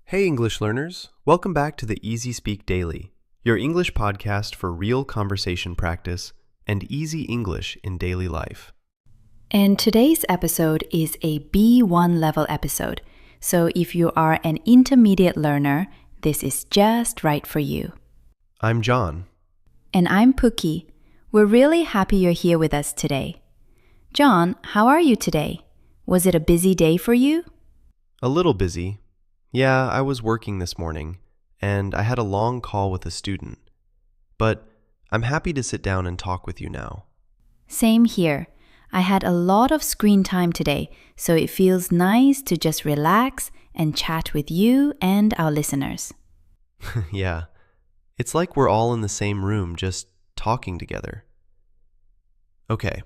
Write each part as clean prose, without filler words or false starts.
Hey English learners, welcome back to the Easy Speak Daily, your English podcast for real conversation practice and easy English in daily life. And today's episode is a B1 level episode, so if you are an intermediate learner, this is just right for you. I'm John. And I'm Pookie. We're really happy you're here with us today. John, how are you today? Was it a busy day for you? A little busy. Yeah, I was working this morning, and I had a long call with a student. But I'm happy to sit down and talk with you now. Same here. I had a lot of screen time today, so it feels nice to just relax and chat with you and our listeners. Yeah, it's like we're all in the same room just talking together. Okay,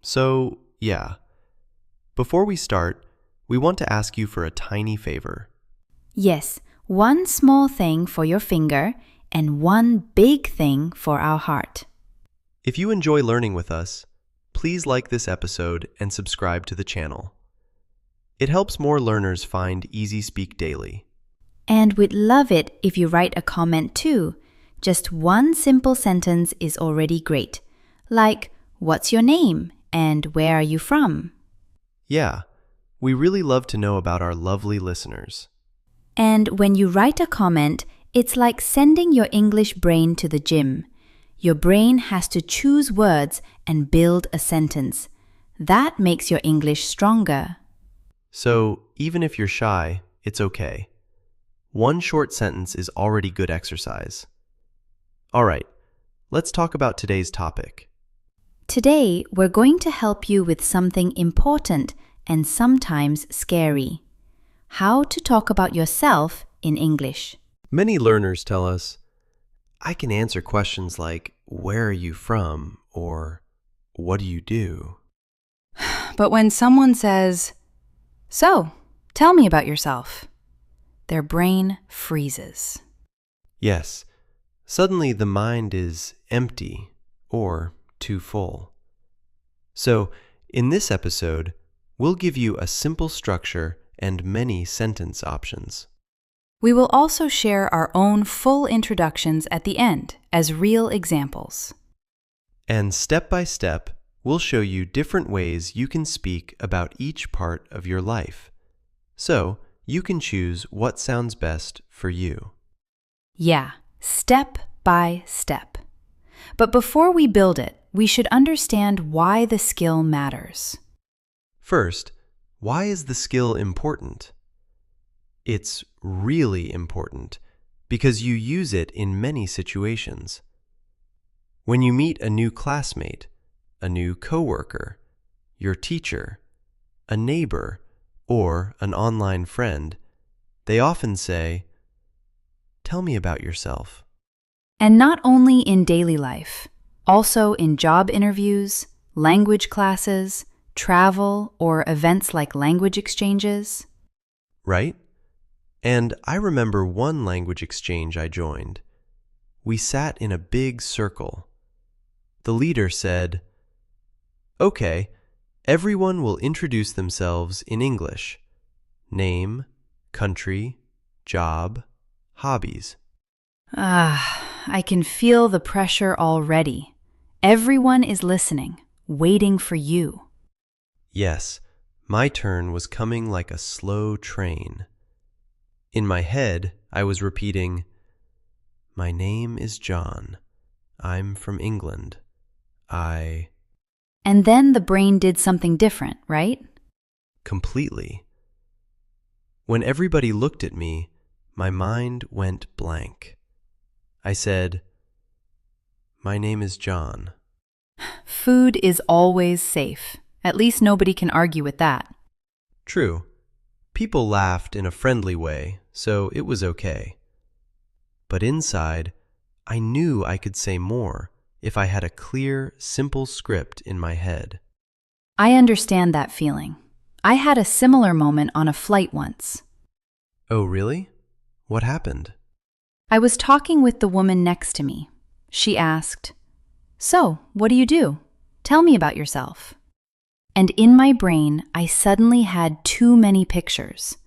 so yeah. Before we start, we want to ask you for a tiny favor. Yes, one small thing for your finger and one big thing for our heart. If you enjoy learning with us, please like this episode and subscribe to the channel. It helps more learners find Easy Speak Daily. And we'd love it if you write a comment too. Just one simple sentence is already great. Like, what's your name and where are you from? Yeah, we really love to know about our lovely listeners. And when you write a comment, it's like sending your English brain to the gym. Your brain has to choose words and build a sentence. That makes your English stronger. So, even if you're shy, it's okay. One short sentence is already good exercise. All right, let's talk about today's topic. Today, we're going to help you with something important and sometimes scary. How to talk about yourself in English. Many learners tell us, I can answer questions like, where are you from? Or, what do you do? But when someone says, so, tell me about yourself, their brain freezes. Yes, suddenly the mind is empty or too full. So, in this episode, we'll give you a simple structure and many sentence options. We will also share our own full introductions at the end as real examples. And step by step, we'll show you different ways you can speak about each part of your life. So, you can choose what sounds best for you. Yeah, step by step. But before we build it, we should understand why the skill matters. First, why is the skill important? It's really important because you use it in many situations. When you meet a new classmate, a new coworker, your teacher, a neighbor, or an online friend, they often say, "Tell me about yourself." And not only in daily life, also in job interviews, language classes, travel, or events like language exchanges. Right? And I remember one language exchange I joined. We sat in a big circle. The leader said, "Okay, everyone will introduce themselves in English. Name, country, job, hobbies." I can feel the pressure already. Everyone is listening, waiting for you. Yes, my turn was coming like a slow train. In my head, I was repeating, "My name is John. I'm from England. And then the brain did something different, right? Completely. When everybody looked at me, my mind went blank. I said, "My name is John." Food is always safe. At least nobody can argue with that. True. People laughed in a friendly way, so it was okay. But inside, I knew I could say more if I had a clear, simple script in my head. I understand that feeling. I had a similar moment on a flight once. Oh, really? What happened? I was talking with the woman next to me. She asked, "So, what do you do? Tell me about yourself." And in my brain, I suddenly had too many pictures.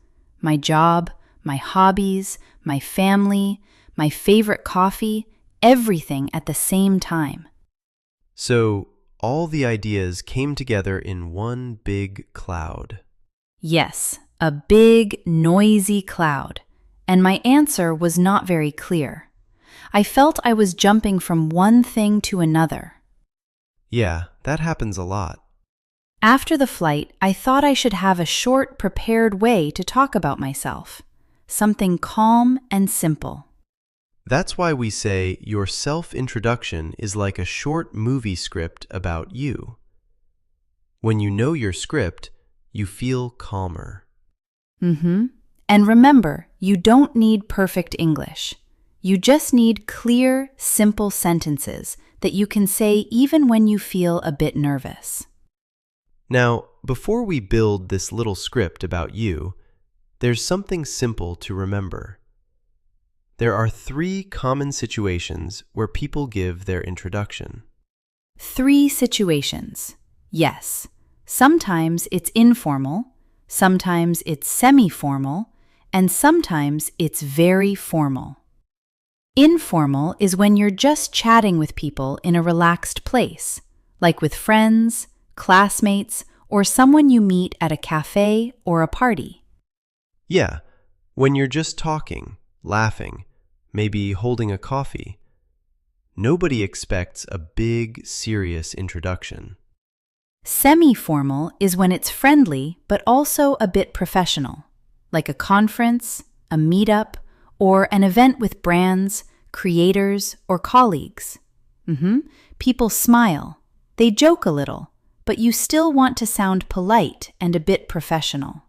My job, my hobbies, my family, my favorite coffee, everything at the same time. So, all the ideas came together in one big cloud. Yes, a big, noisy cloud. And my answer was not very clear. I felt I was jumping from one thing to another. Yeah, that happens a lot. After the flight, I thought I should have a short, prepared way to talk about myself. Something calm and simple. That's why we say your self-introduction is like a short movie script about you. When you know your script, you feel calmer. And remember, you don't need perfect English. You just need clear, simple sentences that you can say even when you feel a bit nervous. Now, before we build this little script about you, there's something simple to remember. There are 3 common situations where people give their introduction. 3 situations. Yes. Sometimes it's informal, sometimes it's semi-formal, and sometimes it's very formal. Informal is when you're just chatting with people in a relaxed place, like with friends, classmates, or someone you meet at a cafe or a party. Yeah, when you're just talking, laughing, maybe holding a coffee. Nobody expects a big, serious introduction. Semi-formal is when it's friendly but also a bit professional, like a conference, a meetup, or an event with brands, creators, or colleagues. People smile, they joke a little, but you still want to sound polite and a bit professional.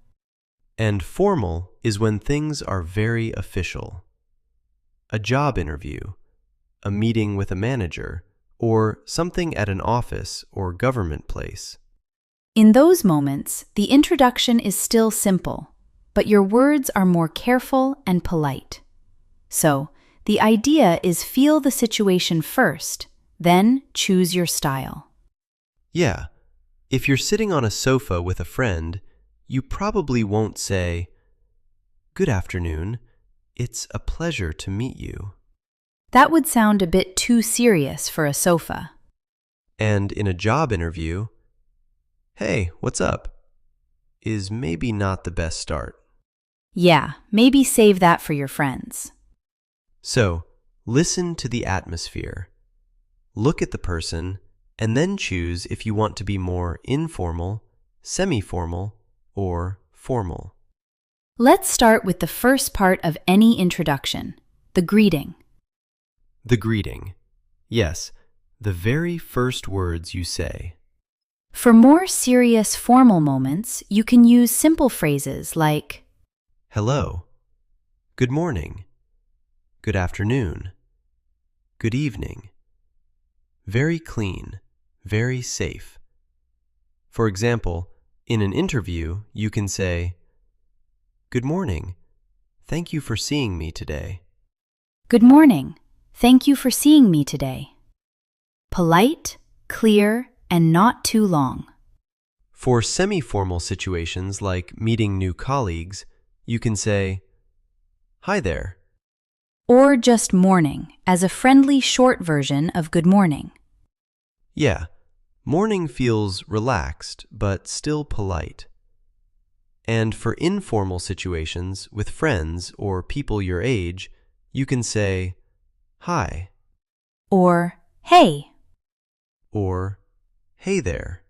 And formal is when things are very official. A job interview, a meeting with a manager, or something at an office or government place. In those moments, the introduction is still simple, but your words are more careful and polite. So, the idea is feel the situation first, then choose your style. Yeah, if you're sitting on a sofa with a friend, you probably won't say, "Good afternoon, it's a pleasure to meet you." That would sound a bit too serious for a sofa. And in a job interview, "Hey, what's up?" is maybe not the best start. Yeah, maybe save that for your friends. So, listen to the atmosphere. Look at the person, and then choose if you want to be more informal, semi-formal, or formal. Let's start with the first part of any introduction, the greeting. The greeting. Yes, the very first words you say. For more serious formal moments, you can use simple phrases like, Hello. Good morning. Good afternoon. Good evening. Very clean. Very safe. For example, in an interview, you can say, Good morning. Thank you for seeing me today. Good morning. Thank you for seeing me today. Polite, clear, and not too long. For semi-formal situations like meeting new colleagues, you can say, Hi there. Or just morning as a friendly short version of good morning. Yeah, morning feels relaxed but still polite. And for informal situations with friends or people your age, you can say, Hi. Or hey. Or, Hey there.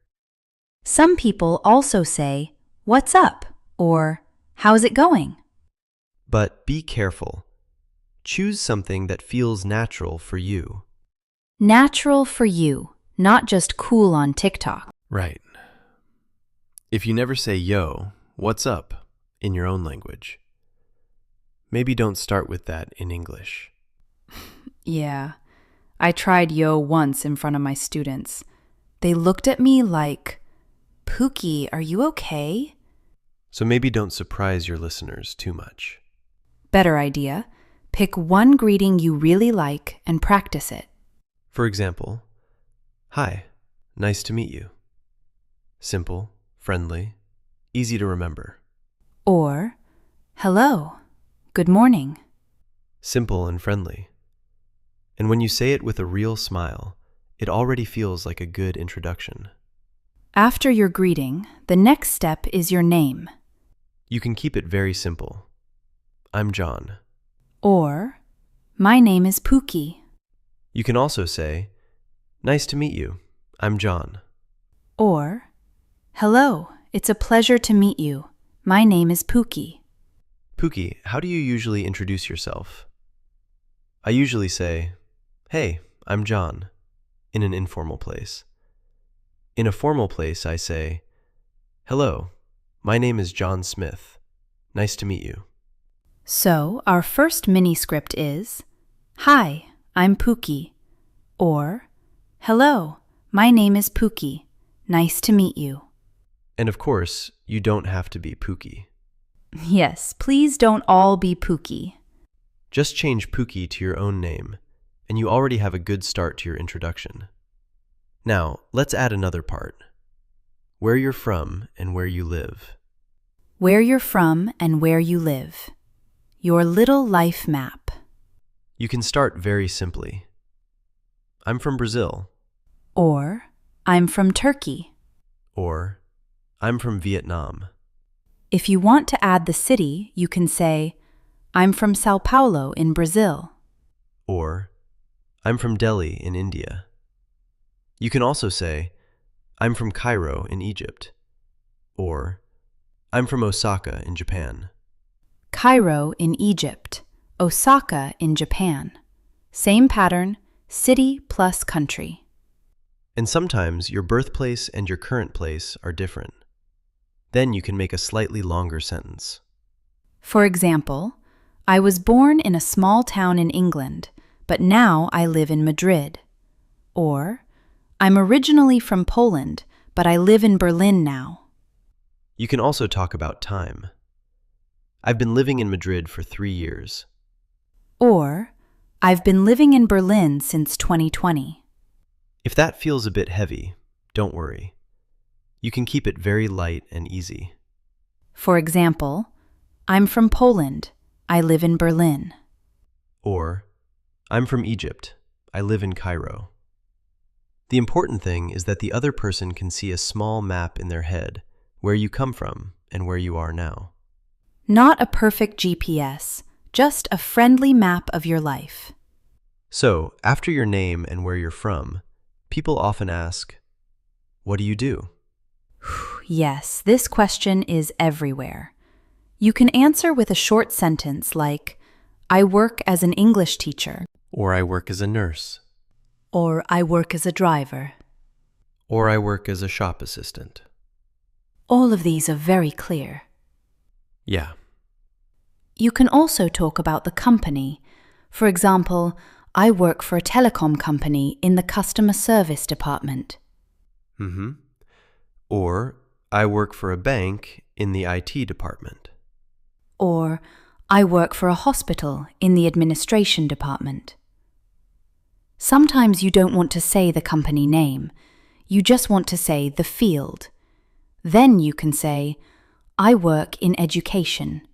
Some people also say, What's up? Or How's it going? But be careful. Choose something that feels natural for you. Natural for you, not just cool on TikTok. Right. If you never say yo, what's up in your own language, maybe don't start with that in English. Yeah, I tried yo once in front of my students. They looked at me like, Pookie, are you okay? So maybe don't surprise your listeners too much. Better idea. Pick one greeting you really like and practice it. For example, Hi, nice to meet you. Simple, friendly, easy to remember. Or, Hello, good morning. Simple and friendly. And when you say it with a real smile, it already feels like a good introduction. After your greeting, the next step is your name. You can keep it very simple. I'm John. Or, my name is Pookie. You can also say, nice to meet you. I'm John. Or, hello, it's a pleasure to meet you. My name is Pookie. Pookie, how do you usually introduce yourself? I usually say, hey, I'm John, in an informal place. In a formal place, I say, hello, my name is John Smith. Nice to meet you. So, our first mini-script is, hi, I'm Pookie. Or, hello, my name is Pookie. Nice to meet you. And of course, you don't have to be Pookie. Yes, please don't all be Pookie. Just change Pookie to your own name, and you already have a good start to your introduction. Now, let's add another part. Where you're from and where you live. Where you're from and where you live. Your little life map. You can start very simply. I'm from Brazil. Or, I'm from Turkey. Or, I'm from Vietnam. If you want to add the city, you can say, I'm from Sao Paulo in Brazil. Or, I'm from Delhi in India. You can also say, I'm from Cairo in Egypt. Or, I'm from Osaka in Japan. Cairo in Egypt. Osaka in Japan. Same pattern, city plus country. And sometimes your birthplace and your current place are different. Then you can make a slightly longer sentence. For example, I was born in a small town in England, but now I live in Madrid. Or, I'm originally from Poland, but I live in Berlin now. You can also talk about time. I've been living in Madrid for 3 years. Or, I've been living in Berlin since 2020. If that feels a bit heavy, don't worry. You can keep it very light and easy. For example, I'm from Poland. I live in Berlin. Or, I'm from Egypt. I live in Cairo. The important thing is that the other person can see a small map in their head where you come from and where you are now. Not a perfect GPS, just a friendly map of your life. So, after your name and where you're from, people often ask, what do you do? Yes, this question is everywhere. You can answer with a short sentence like, I work as an English teacher. Or I work as a nurse. Or I work as a driver. Or I work as a shop assistant. All of these are very clear. Yeah. You can also talk about the company. For example, I work for a telecom company in the customer service department. Or I work for a bank in the IT department. Or I work for a hospital in the administration department. Sometimes you don't want to say the company name. You just want to say the field. Then you can say, I work in education.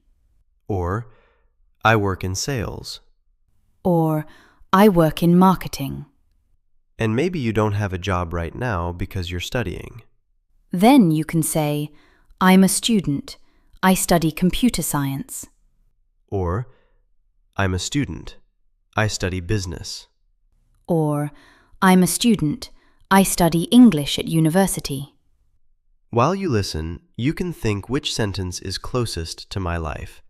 Or I work in sales. Or I work in marketing. And maybe you don't have a job right now because you're studying. Then you can say, I'm a student. I study computer science. Or I'm a student. I study business. Or I'm a student. I study English at university. While you listen, you can think which sentence is closest to my life,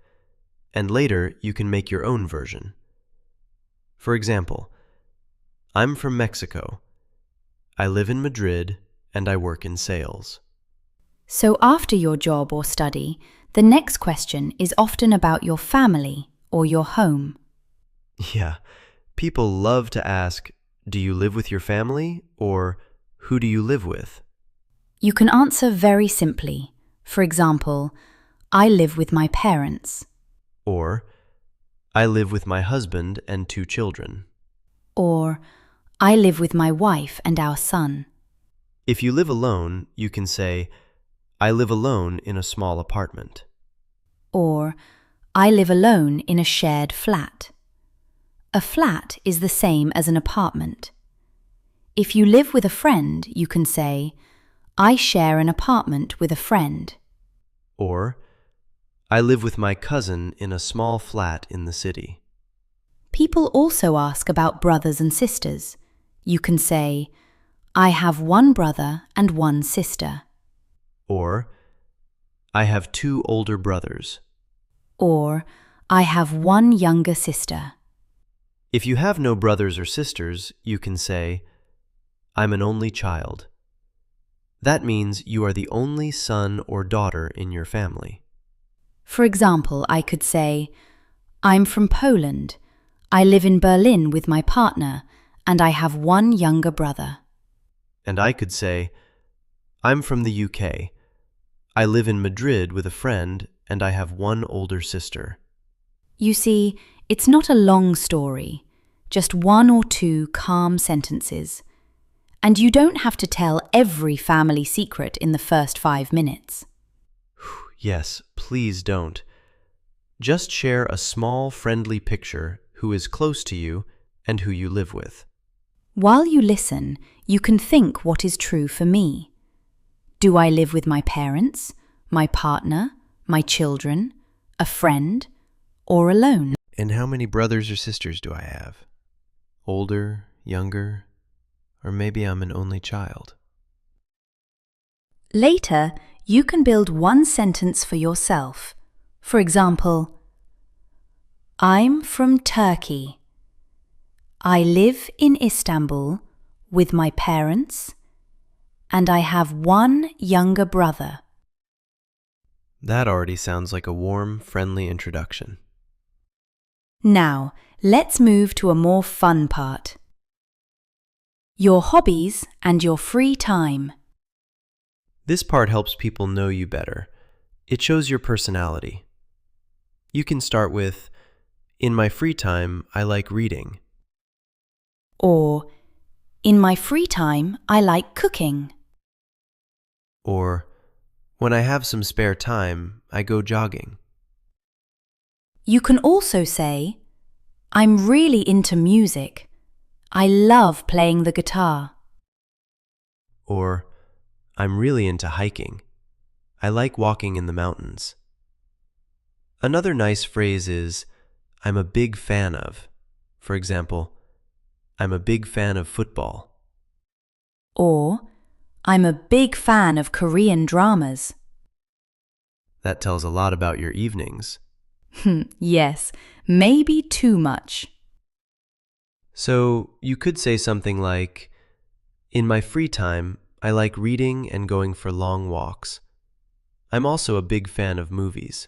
and later you can make your own version. For example, I'm from Mexico. I live in Madrid and I work in sales. So after your job or study, the next question is often about your family or your home. Yeah, people love to ask, do you live with your family? Or who do you live with? You can answer very simply. For example, I live with my parents. Or I live with my husband and 2 children. Or I live with my wife and our son. If you live alone, you can say, I live alone in a small apartment. Or I live alone in a shared flat. A flat is the same as an apartment. If you live with a friend, you can say, I share an apartment with a friend. Or, I live with my cousin in a small flat in the city. People also ask about brothers and sisters. You can say, I have one brother and one sister. Or, I have two older brothers. Or, I have one younger sister. If you have no brothers or sisters, you can say, I'm an only child. That means you are the only son or daughter in your family. For example, I could say, I'm from Poland. I live in Berlin with my partner, and I have one younger brother. And I could say, I'm from the UK. I live in Madrid with a friend, and I have one older sister. You see, it's not a long story, just one or two calm sentences. And you don't have to tell every family secret in the first 5 minutes. Yes, please don't. Just share a small, friendly picture who is close to you and who you live with. While you listen, you can think what is true for me. Do I live with my parents, my partner, my children, a friend, or alone? And how many brothers or sisters do I have? Older, younger, or maybe I'm an only child? Later, you can build one sentence for yourself. For example, I'm from Turkey. I live in Istanbul with my parents, and I have one younger brother. That already sounds like a warm, friendly introduction. Now, let's move to a more fun part. Your hobbies and your free time. This part helps people know you better. It shows your personality. You can start with, in my free time, I like reading. Or, in my free time, I like cooking. Or, when I have some spare time, I go jogging. You can also say, I'm really into music. I love playing the guitar. Or, I'm really into hiking. I like walking in the mountains. Another nice phrase is, I'm a big fan of. For example, I'm a big fan of football. Or, I'm a big fan of Korean dramas. That tells a lot about your evenings. Yes, maybe too much. So you could say something like, in my free time, I like reading and going for long walks. I'm also a big fan of movies.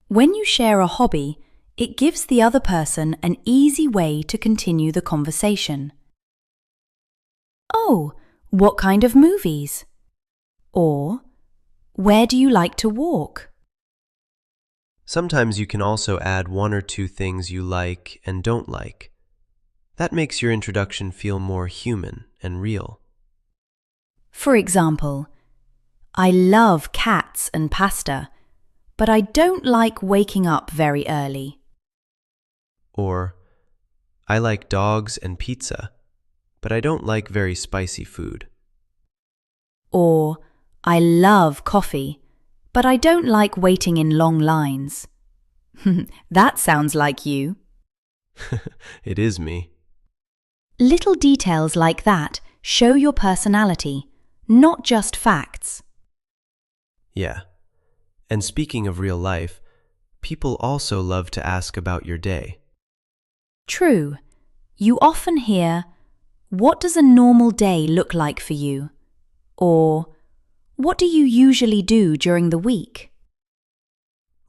When you share a hobby, it gives the other person an easy way to continue the conversation. Oh, what kind of movies? Or, where do you like to walk? Sometimes you can also add one or two things you like and don't like. That makes your introduction feel more human and real. For example, I love cats and pasta, but I don't like waking up very early. Or, I like dogs and pizza, but I don't like very spicy food. Or, I love coffee, but I don't like waiting in long lines. That sounds like you. It is me. Little details like that show your personality, not just facts. Yeah. And speaking of real life, people also love to ask about your day. True. You often hear, what does a normal day look like for you? Or, what do you usually do during the week?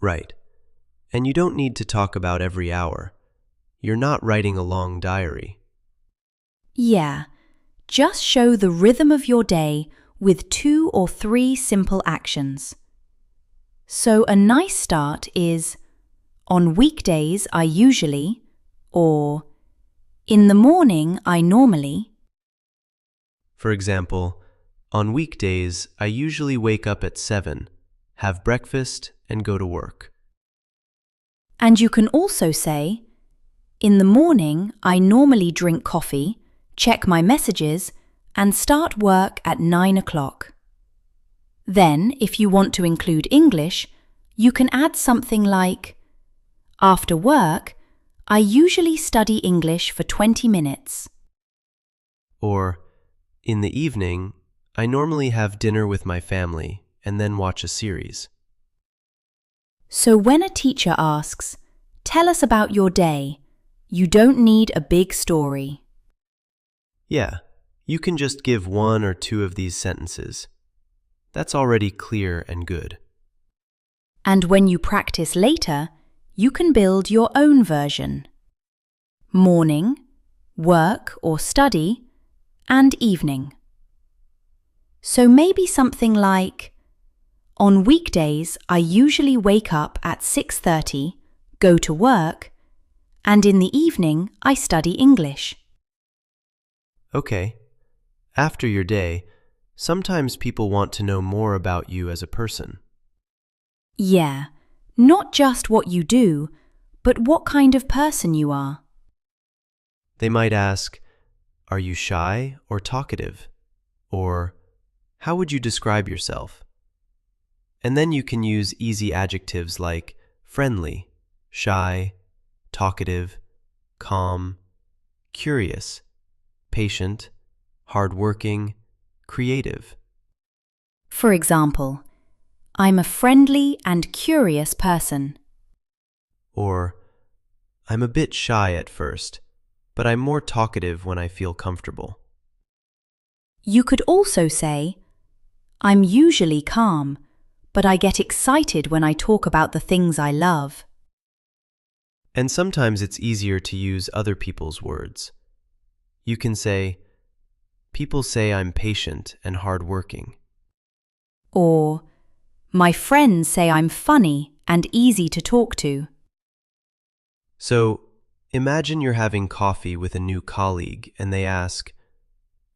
Right. And you don't need to talk about every hour. You're not writing a long diary. Yeah, just show the rhythm of your day with 2 or 3 simple actions. So a nice start is, on weekdays I usually, or in the morning I normally. For example, on weekdays, I usually wake up at 7, have breakfast, and go to work. And you can also say, in the morning, I normally drink coffee, check my messages, and start work at 9 o'clock. Then, if you want to include English, you can add something like, after work, I usually study English for 20 minutes. Or, in the evening, I normally have dinner with my family and then watch a series. So when a teacher asks, tell us about your day, you don't need a big story. Yeah, you can just give one or two of these sentences. That's already clear and good. And when you practice later, you can build your own version. Morning, work or study, and evening. So maybe something like, on weekdays I usually wake up at 6:30, go to work, and in the evening I study English. Okay. After your day, sometimes people want to know more about you as a person. Yeah, not just what you do, but what kind of person you are. They might ask, are you shy or talkative? Or, how would you describe yourself? And then you can use easy adjectives like friendly, shy, talkative, calm, curious, patient, hardworking, creative. For example, I'm a friendly and curious person. Or, I'm a bit shy at first, but I'm more talkative when I feel comfortable. You could also say, I'm usually calm, but I get excited when I talk about the things I love. And sometimes it's easier to use other people's words. You can say, people say I'm patient and hardworking. Or, my friends say I'm funny and easy to talk to. So, imagine you're having coffee with a new colleague and they ask,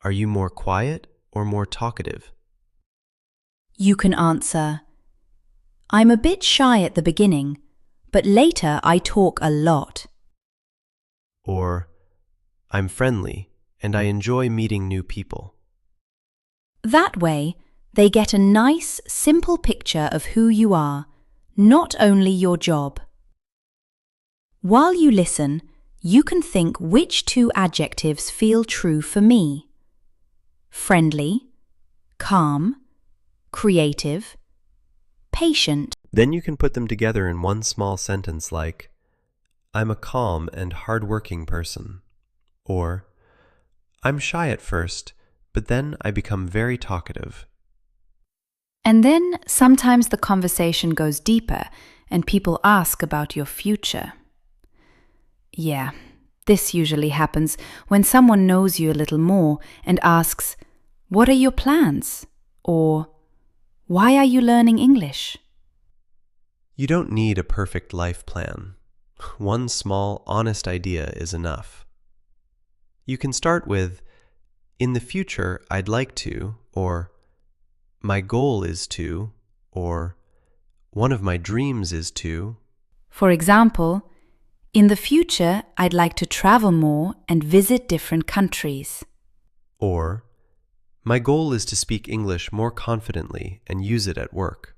are you more quiet or more talkative? You can answer, I'm a bit shy at the beginning, but later I talk a lot. Or, I'm friendly and I enjoy meeting new people. That way, they get a nice, simple picture of who you are, not only your job. While you listen, you can think which two adjectives feel true for me. Friendly, calm, creative, patient. Then you can put them together in one small sentence like, I'm a calm and hardworking person. Or, I'm shy at first, but then I become very talkative. And then sometimes the conversation goes deeper and people ask about your future. Yeah, this usually happens when someone knows you a little more and asks, what are your plans? Or, why are you learning English? You don't need a perfect life plan. One small, honest idea is enough. You can start with, in the future, I'd like to, or my goal is to, or one of my dreams is to. For example, in the future, I'd like to travel more and visit different countries. Or, my goal is to speak English more confidently and use it at work.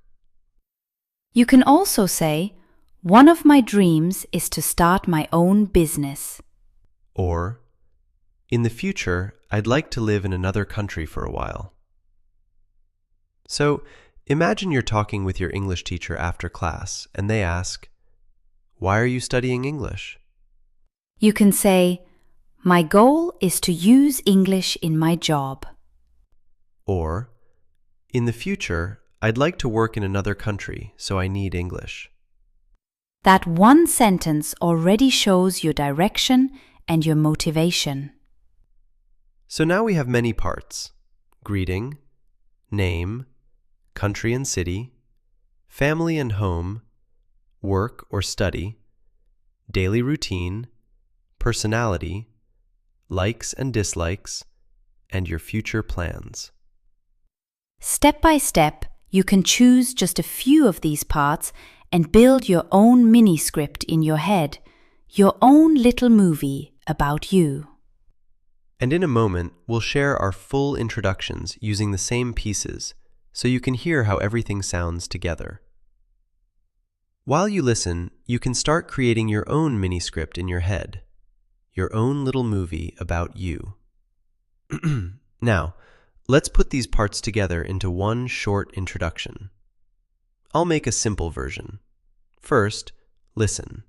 You can also say, one of my dreams is to start my own business. Or, in the future, I'd like to live in another country for a while. So, imagine you're talking with your English teacher after class and they ask, why are you studying English? You can say, my goal is to use English in my job. Or, in the future, I'd like to work in another country, so I need English. That one sentence already shows your direction and your motivation. So now we have many parts: greeting, name, country and city, family and home, work or study, daily routine, personality, likes and dislikes, and your future plans. Step by step, you can choose just a few of these parts and build your own mini-script in your head, your own little movie about you. And in a moment, we'll share our full introductions using the same pieces, so you can hear how everything sounds together. While you listen, you can start creating your own mini-script in your head, your own little movie about you. Now, let's put these parts together into one short introduction. I'll make a simple version. First, listen.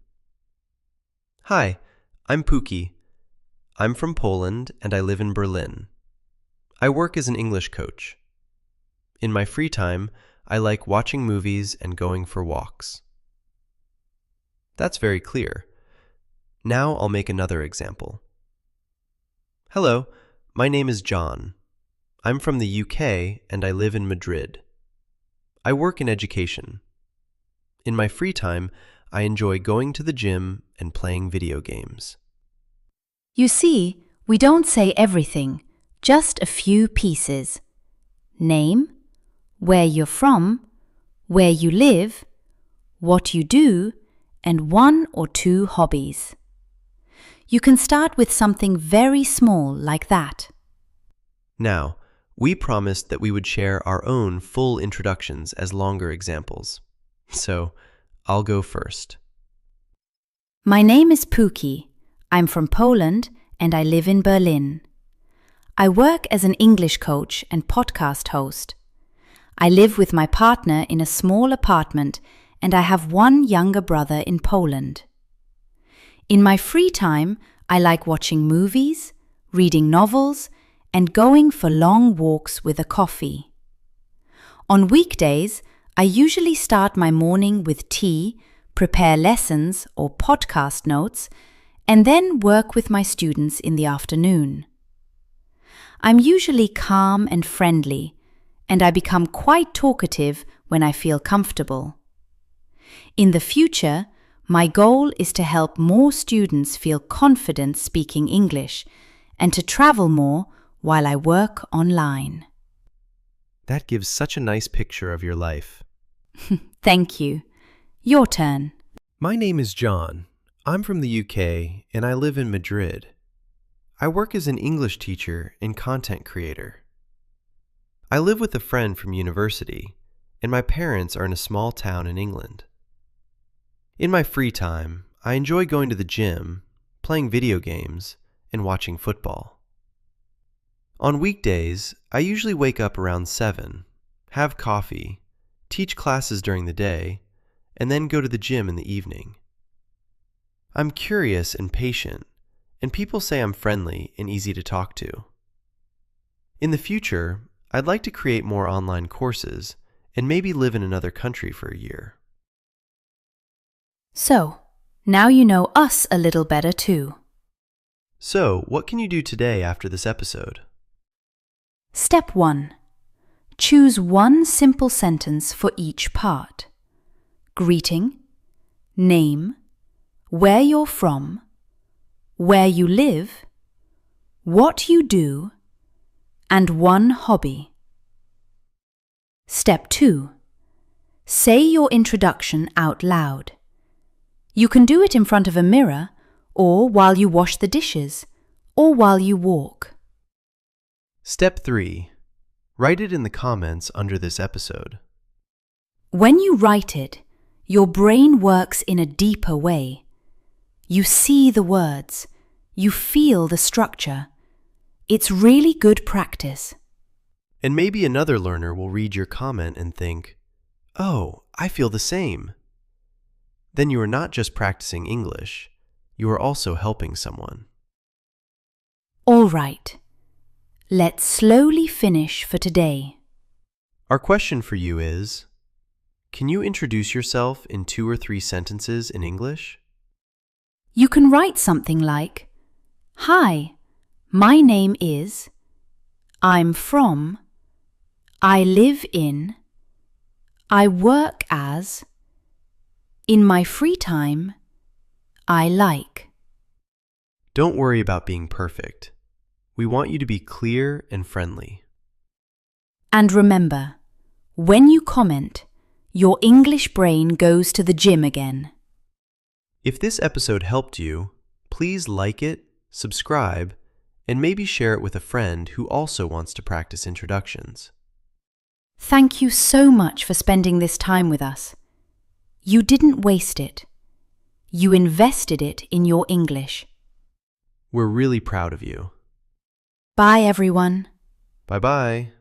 Hi, I'm Puki. I'm from Poland and I live in Berlin. I work as an English coach. In my free time, I like watching movies and going for walks. That's very clear. Now I'll make another example. Hello, my name is John. I'm from the UK and I live in Madrid. I work in education. In my free time, I enjoy going to the gym and playing video games. You see, we don't say everything, just a few pieces. Name, where you're from, where you live, what you do, and 1 or 2 hobbies. You can start with something very small like that. Now, we promised that we would share our own full introductions as longer examples. So, I'll go first. My name is Puki. I'm from Poland and I live in Berlin. I work as an English coach and podcast host. I live with my partner in a small apartment and I have 1 younger brother in Poland. In my free time, I like watching movies, reading novels, and going for long walks with a coffee. On weekdays, I usually start my morning with tea, prepare lessons or podcast notes, and then work with my students in the afternoon. I'm usually calm and friendly, and I become quite talkative when I feel comfortable. In the future, my goal is to help more students feel confident speaking English and to travel more while I work online. That gives such a nice picture of your life. Thank you. Your turn. My name is John. I'm from the UK and I live in Madrid. I work as an English teacher and content creator. I live with a friend from university, and my parents are in a small town in England. In my free time, I enjoy going to the gym, playing video games, and watching football. On weekdays, I usually wake up around 7, have coffee, teach classes during the day, and then go to the gym in the evening. I'm curious and patient, and people say I'm friendly and easy to talk to. In the future, I'd like to create more online courses and maybe live in another country for a year. So, now you know us a little better too. So, what can you do today after this episode? Step 1. Choose 1 simple sentence for each part. Greeting, name, where you're from, where you live, what you do, and 1 hobby. Step 2. Say your introduction out loud. You can do it in front of a mirror, or while you wash the dishes, or while you walk. Step 3. Write it in the comments under this episode. When you write it, your brain works in a deeper way. You see the words, you feel the structure. It's really good practice. And maybe another learner will read your comment and think, "Oh, I feel the same." Then you are not just practicing English, you are also helping someone. All right. Let's slowly finish for today. Our question for you is, can you introduce yourself in 2 or 3 sentences in English? You can write something like, Hi, my name is, I'm from, I live in, I work as, in my free time, I like. Don't worry about being perfect. We want you to be clear and friendly. And remember, when you comment, Your English brain goes to the gym again. If this episode helped you, please like it, subscribe, and maybe share it with a friend who also wants to practice introductions. Thank you so much for spending this time with us. You didn't waste it. You invested it in your English. We're really proud of you. Bye, everyone. Bye-bye.